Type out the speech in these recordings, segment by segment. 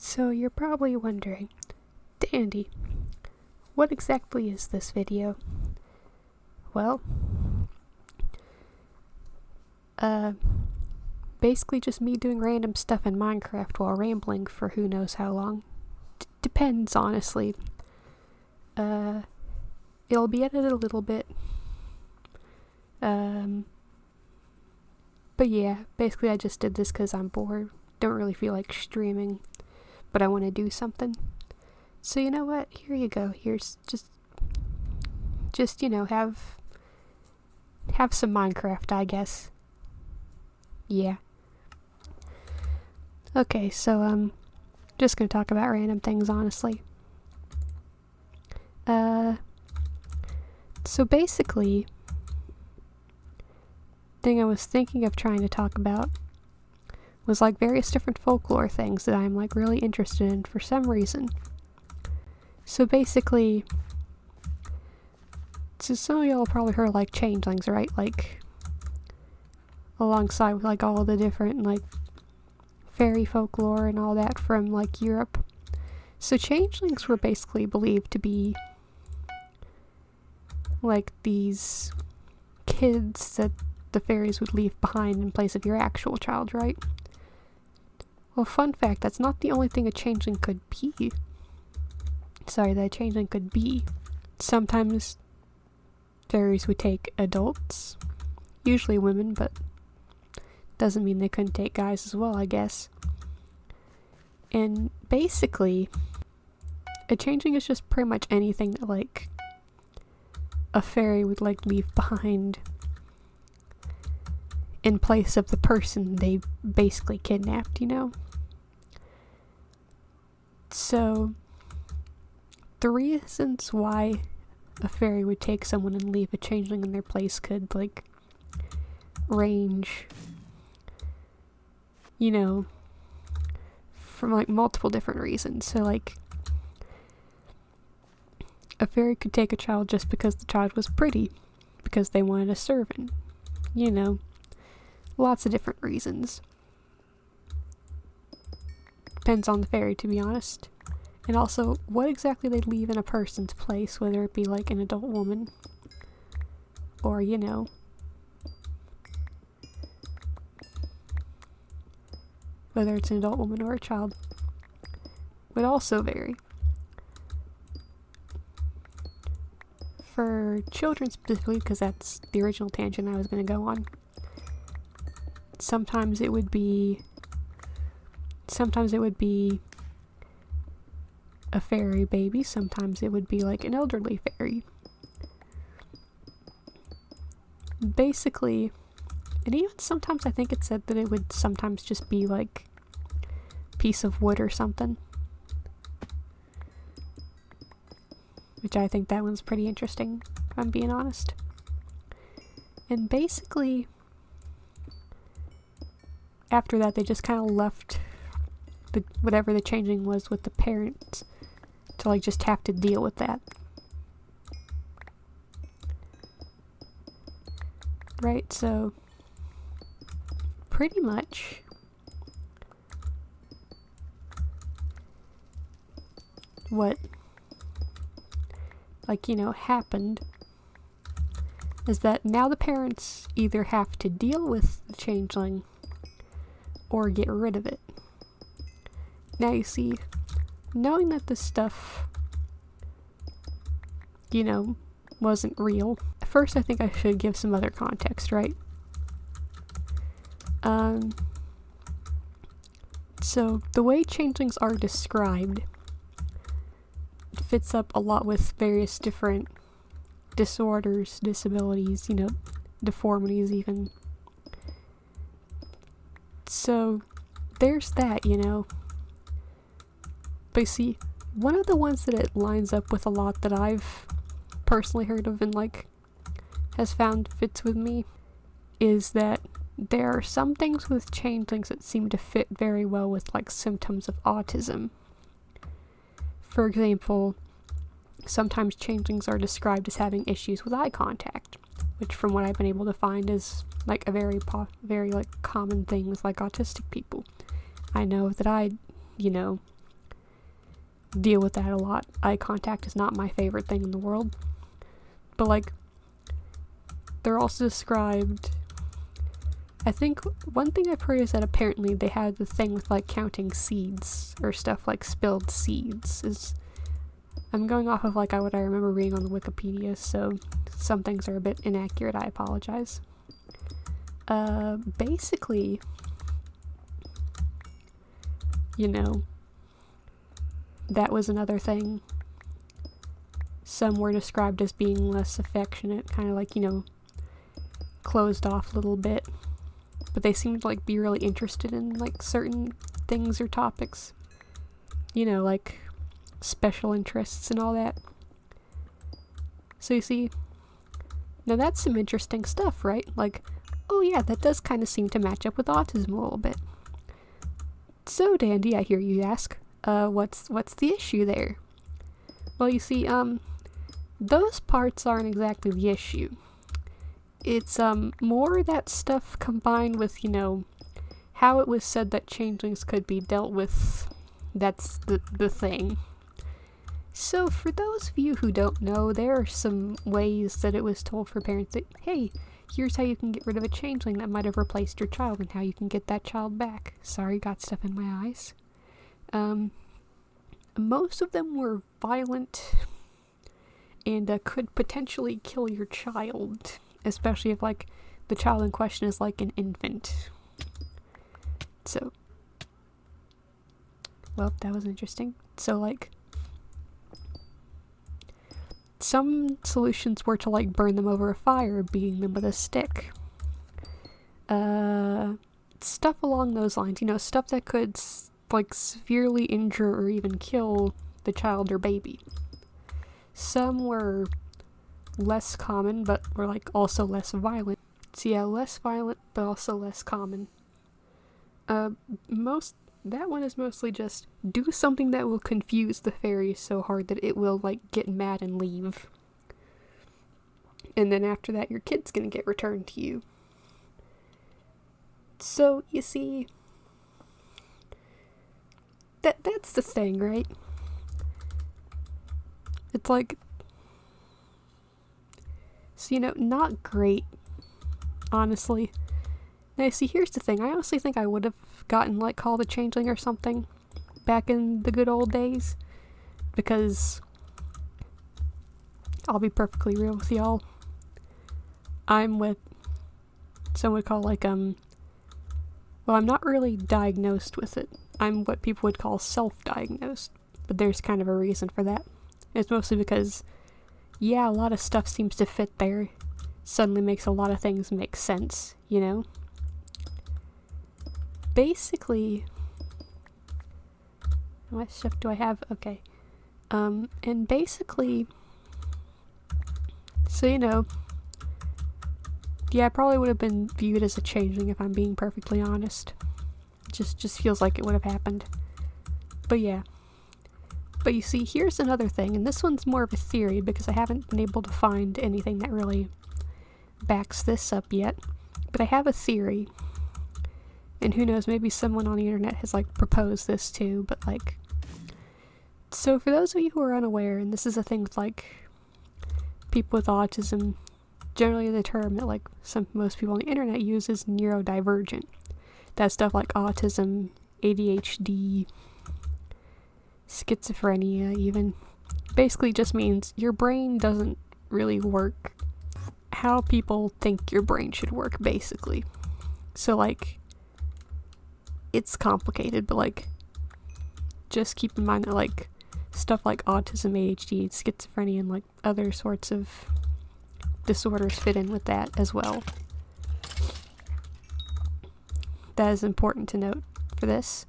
So you're probably wondering, Dandy, what exactly is this video? Well, basically just me doing random stuff in Minecraft while rambling for who knows how long. Depends, honestly. It'll be edited a little bit. But yeah, basically I just did this because I'm bored. Don't really feel like streaming, but I want to do something. So you know what? Here you go. Here's just you know, have some Minecraft, I guess. Yeah. Okay, so I'm just gonna talk about random things, honestly. So basically, thing I was thinking of trying to talk about was like various different folklore things that I'm like really interested in for some reason. So basically, so some of y'all probably heard like changelings, right? Like alongside with like all the different like fairy folklore and all that from like Europe. So changelings were basically believed to be like these kids that the fairies would leave behind in place of your actual child, right? Well, fun fact, that's not the only thing a changeling could be. Sorry, that a changeling could be. Sometimes fairies would take adults, usually women, but doesn't mean they couldn't take guys as well, I guess. And basically, a changeling is just pretty much anything that like a fairy would like leave behind in place of the person they basically kidnapped, you know? So, the reasons why a fairy would take someone and leave a changeling in their place could, like, range, you know, from, like, multiple different reasons. So, like, a fairy could take a child just because the child was pretty, because they wanted a servant, you know. Lots of different reasons. Depends on the fairy, to be honest. And also, what exactly they leave in a person's place, whether it be like an adult woman, or, you know, whether it's an adult woman or a child, would also vary. For children specifically, because that's the original tangent I was going to go on, sometimes it would be a fairy baby, sometimes it would be like an elderly fairy. Basically, and even sometimes I think it said that it would sometimes just be like a piece of wood or something. Which I think that one's pretty interesting, if I'm being honest. And basically, after that, they just kind of left whatever the changeling was with the parents to like just have to deal with that. Right, so pretty much what happened is that now the parents either have to deal with the changeling or get rid of it. Now you see, knowing that this stuff, you know, wasn't real, first I think I should give some other context, right? So the way changelings are described fits up a lot with various different disorders, disabilities, you know, deformities even. So there's that, you know. But see, one of the ones that it lines up with a lot that I've personally heard of and like has found fits with me is that there are some things with changelings that seem to fit very well with like symptoms of autism. For example, sometimes changelings are described as having issues with eye contact, which from what I've been able to find is like a very like common thing with like autistic people. I know that I, you know, deal with that a lot. Eye contact is not my favorite thing in the world. But like, they're also described, I think one thing I've heard is that apparently they had the thing with like counting seeds or stuff like spilled seeds. I'm going off of like what I remember reading on the Wikipedia, so some things are a bit inaccurate, I apologize. Basically, you know, that was another thing. Some were described as being less affectionate, kind of like, you know, closed off a little bit. But they seemed to like be really interested in like certain things or topics. You know, like special interests and all that. So you see, now that's some interesting stuff, right? Like, oh yeah, that does kind of seem to match up with autism a little bit. So Dandy, I hear you ask, what's the issue there? Well, you see, those parts aren't exactly the issue. It's more that stuff combined with, you know, how it was said that changelings could be dealt with. That's the thing. So for those of you who don't know, there are some ways that it was told for parents that, hey, here's how you can get rid of a changeling that might have replaced your child and how you can get that child back. Sorry, got stuff in my eyes. Most of them were violent and could potentially kill your child, especially if like the child in question is like an infant. So, well, that was interesting. So like, some solutions were to like burn them over a fire, beating them with a stick. Stuff along those lines, you know, stuff that could like severely injure or even kill the child or baby. Some were less common, but were like also less violent. So yeah, less violent, but also less common. That one is mostly just do something that will confuse the fairies so hard that it will like get mad and leave. And then after that, your kid's gonna get returned to you. So you see, that's the thing, right? It's like, so you know, not great, honestly. Now see, here's the thing. I honestly think I would have gotten like called a changeling or something back in the good old days, because I'll be perfectly real with y'all. I'm what some would call like well, I'm not really diagnosed with it. I'm what people would call self-diagnosed, but there's kind of a reason for that. It's mostly because, yeah, a lot of stuff seems to fit there. Suddenly makes a lot of things make sense, you know? Basically, what stuff do I have? Okay. And basically, so you know, yeah, I probably would have been viewed as a changeling if I'm being perfectly honest. Just feels like it would have happened. But yeah. But you see, here's another thing, and this one's more of a theory because I haven't been able to find anything that really backs this up yet. But I have a theory. And who knows, maybe someone on the internet has like proposed this too, but like, so for those of you who are unaware, and this is a thing with like people with autism, generally the term that like most people on the internet use is neurodivergent. That stuff like autism, ADHD, schizophrenia even, basically just means your brain doesn't really work how people think your brain should work, basically. So like, it's complicated, but like, just keep in mind that like stuff like autism, ADHD, schizophrenia, and like other sorts of disorders fit in with that as well. That is important to note for this.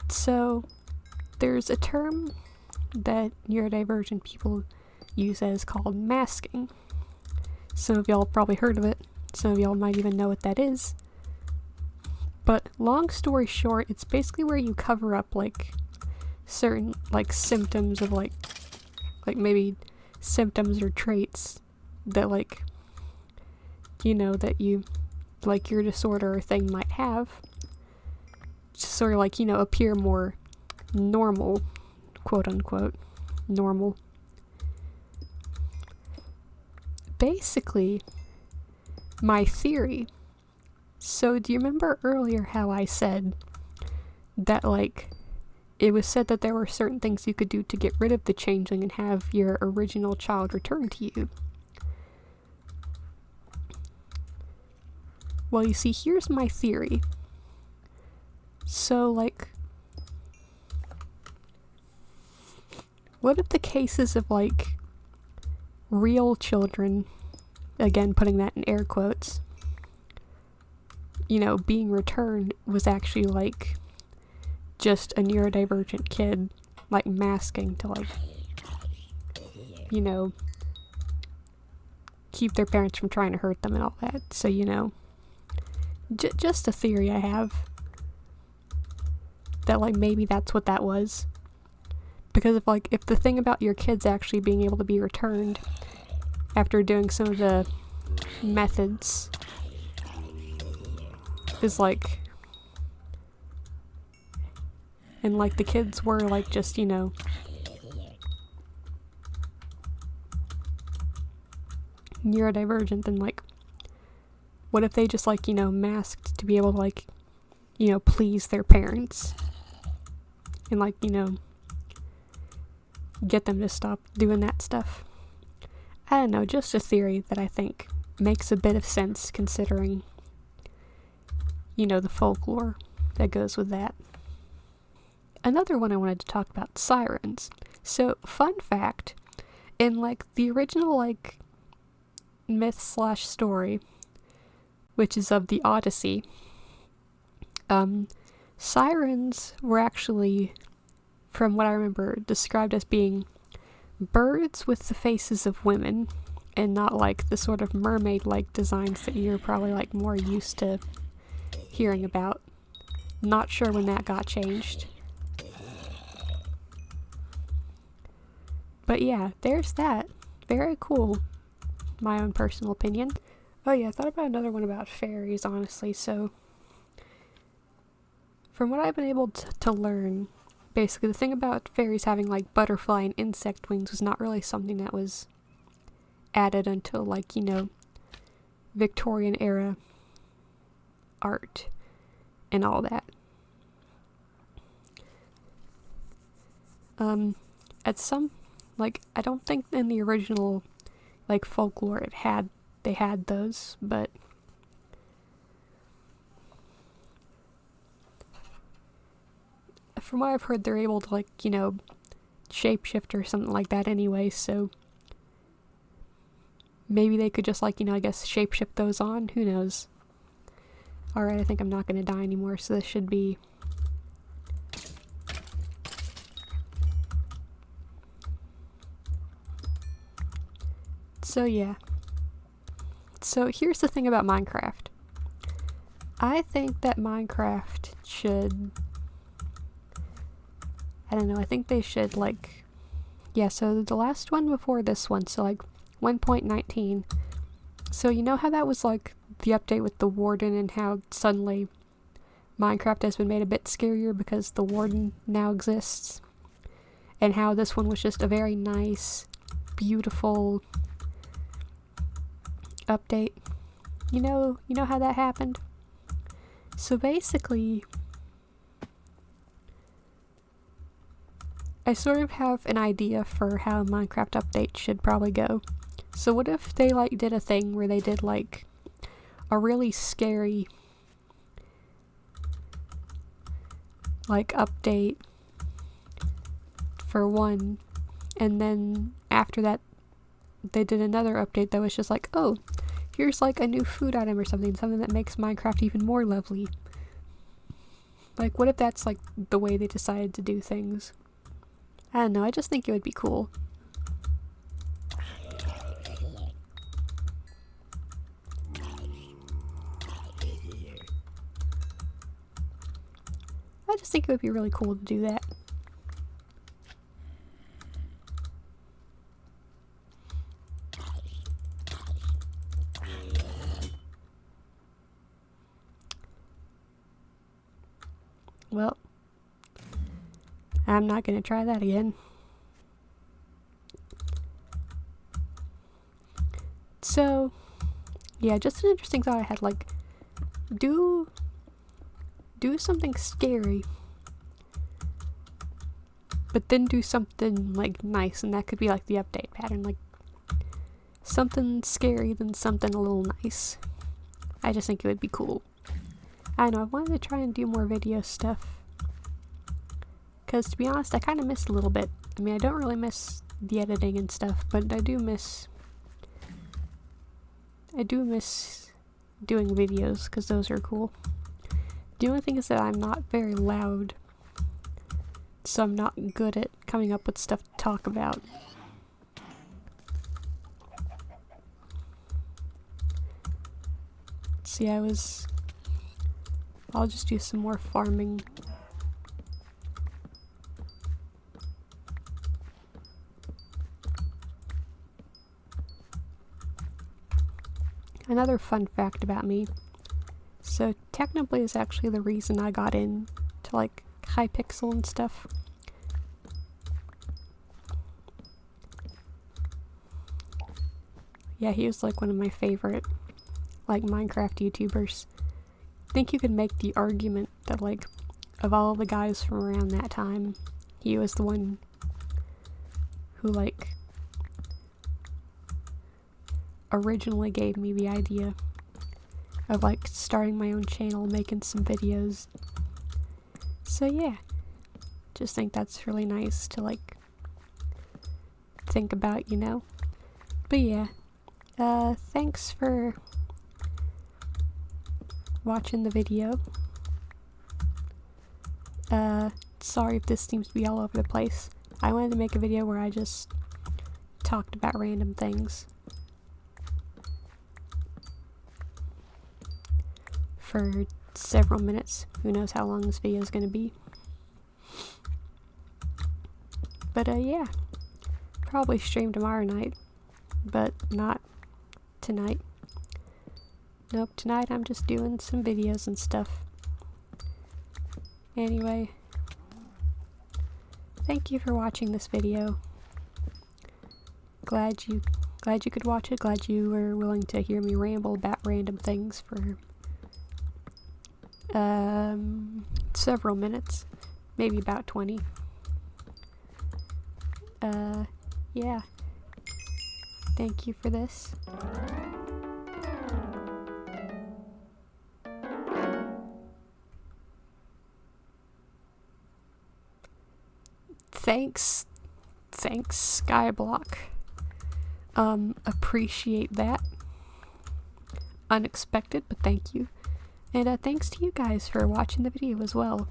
So there's a term that neurodivergent people use as called masking. Some of y'all probably heard of it. Some of y'all might even know what that is. But long story short, it's basically where you cover up like certain like symptoms of like maybe symptoms or traits that like, you know, that you like your disorder or thing might have. sort of like, appear more normal, quote unquote, normal. Basically, my theory. So, do you remember earlier how I said that, like, it was said that there were certain things you could do to get rid of the changeling and have your original child return to you? Well, you see, here's my theory. So, like, what if the cases of, like, real children, again putting that in air quotes, being returned was actually, like, just a neurodivergent kid, like, masking to, like, keep their parents from trying to hurt them and all that. So, just a theory I have. That, like, maybe that's what that was. Because if the thing about your kids actually being able to be returned after doing some of the methods is, like, and, like, the kids were, like, just, neurodivergent, then, like, what if they just, like, masked to be able to, like, please their parents? And, like, get them to stop doing that stuff. I don't know, just a theory that I think makes a bit of sense considering, the folklore that goes with that. Another one I wanted to talk about, sirens. So, fun fact, in, like, the original, like, myth/story, which is of the Odyssey, sirens were actually, from what I remember, described as being birds with the faces of women, and not, like, the sort of mermaid-like designs that you're probably, like, more used to hearing about. Not sure when that got changed. But yeah, there's that. Very cool. My own personal opinion. Oh yeah, I thought about another one about fairies, honestly. So, from what I've been able to learn, basically the thing about fairies having, like, butterfly and insect wings was not really something that was added until, like, Victorian era art and all that. At some, like, I don't think in the original, like, folklore they had those, but from what I've heard, they're able to, like, shapeshift or something like that anyway, so maybe they could just, like, I guess shapeshift those on, who knows. Alright, I think I'm not gonna die anymore, so this should be... So yeah. So here's the thing about Minecraft. I think that Minecraft should... I don't know, I think they should, like... Yeah, so the last one before this one, so, like, 1.19. So you know how that was, like, the update with the warden and how suddenly Minecraft has been made a bit scarier because the warden now exists? And how this one was just a very nice, beautiful update. You know how that happened? So basically, I sort of have an idea for how Minecraft updates should probably go. So what if they, like, did a thing where they did, like, a really scary, like, update for one, and then after that they did another update that was just like, oh, here's, like, a new food item or something that makes Minecraft even more lovely. Like, what if that's, like, the way they decided to do things? I don't know, I just think it would be cool. I just think it would be really cool to do that. Well, I'm not gonna try that again. So, yeah, just an interesting thought I had, like, do something scary, but then do something, like, nice, and that could be, like, the update pattern, like, something scary, then something a little nice. I just think it would be cool. I know, I wanted to try and do more video stuff, because, to be honest, I kind of missed a little bit. I mean, I don't really miss the editing and stuff, but I do miss doing videos, because those are cool. The only thing is that I'm not very loud, so I'm not good at coming up with stuff to talk about. See, I'll just do some more farming. Another fun fact about me. So technically is actually the reason I got into like Hypixel and stuff. Yeah, he was like one of my favorite like Minecraft YouTubers. I think you could make the argument that like of all the guys from around that time, he was the one who like originally gave me the idea of like starting my own channel, making some videos. So yeah, just think that's really nice to like think about, you know. But yeah, thanks for watching the video. Sorry if this seems to be all over the place. I wanted to make a video where I just talked about random things for several minutes. Who knows how long this video is going to be. But yeah, probably stream tomorrow night, but not tonight. Nope, tonight I'm just doing some videos and stuff. Anyway, thank you for watching this video. Glad you could watch it. Glad you were willing to hear me ramble about random things for several minutes, maybe about 20. Yeah. Thank you for this. Thanks, Skyblock. Appreciate that. Unexpected, but thank you. And thanks to you guys for watching the video as well.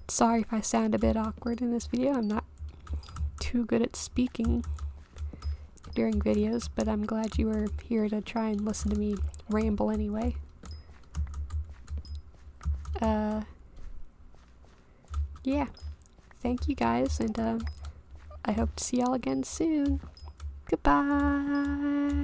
Sorry if I sound a bit awkward in this video. I'm not too good at speaking during videos, but I'm glad you were here to try and listen to me ramble anyway. Yeah. Thank you guys, and I hope to see y'all again soon. Goodbye.